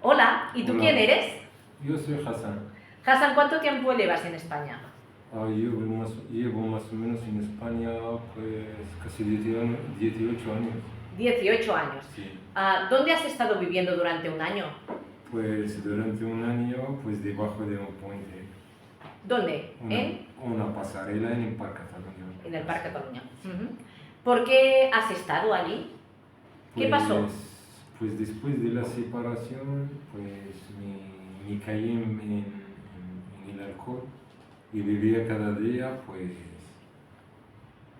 Hola, ¿y tú Hola. quién eres? Yo soy Hassan. Hassan, ¿cuánto tiempo llevas en España? Llevo más o menos en España pues casi 18 años. 18 años. Sí. ¿Dónde has estado viviendo durante un año? Pues durante un año pues debajo de un puente. ¿Dónde? Una pasarela en el Parque Cataluña. En el Parque Cataluña. ¿Por qué has estado allí? ¿Qué pasó? Pues después de la separación pues me caí en el alcohol y vivía cada día pues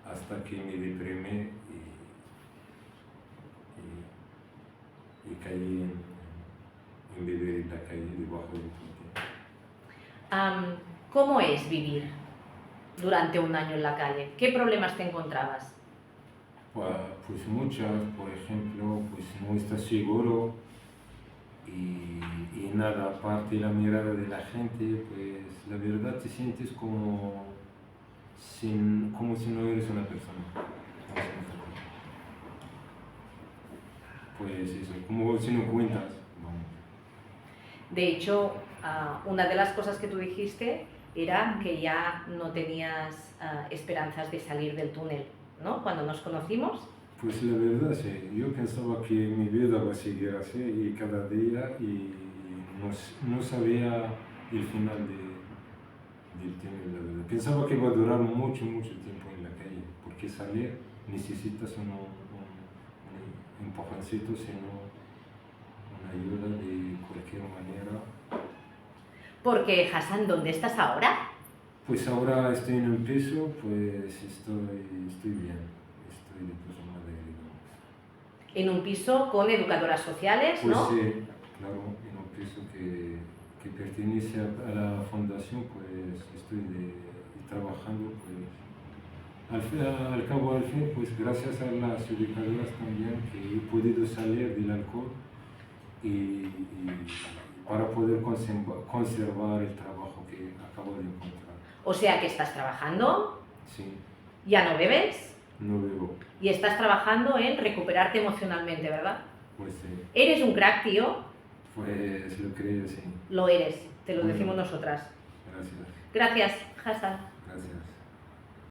hasta que me deprimí y caí en vivir en la calle debajo del puente. ¿Cómo es vivir durante un año en la calle? ¿Qué problemas te encontrabas? Pues muchas, por ejemplo, pues no estás seguro y nada, aparte la mirada de la gente, pues la verdad te sientes como si no eres una persona. Pues eso, como si no cuentas. Vamos. De hecho, una de las cosas que tú dijiste era que ya no tenías esperanzas de salir del túnel, ¿no? Cuando nos conocimos. Pues la verdad, sí, yo pensaba que mi vida va a seguir así y cada día y no sabía el final del túnel, la verdad. Pensaba que iba a durar mucho, mucho tiempo en la calle, porque salir necesitas un empujoncito, sino una ayuda de cualquier manera. Porque, Hassan, ¿dónde estás ahora? Pues ahora estoy en un piso, pues estoy bien, estoy de puta madre, digamos. En un piso con educadoras sociales, Pues ¿no? sí, claro, en un piso que pertenece a la fundación, pues estoy trabajando, pues al cabo, pues gracias a las educadoras también que he podido salir del alcohol y para poder conservar el trabajo que acabo de encontrar. O sea que estás trabajando, Sí, ya no bebes no bebo, y estás trabajando en recuperarte emocionalmente, ¿verdad? pues sí, Eres un crack, tío. pues lo creo, sí. Lo eres, te lo Bueno, decimos nosotras. gracias, Gracias, Hassan. gracias.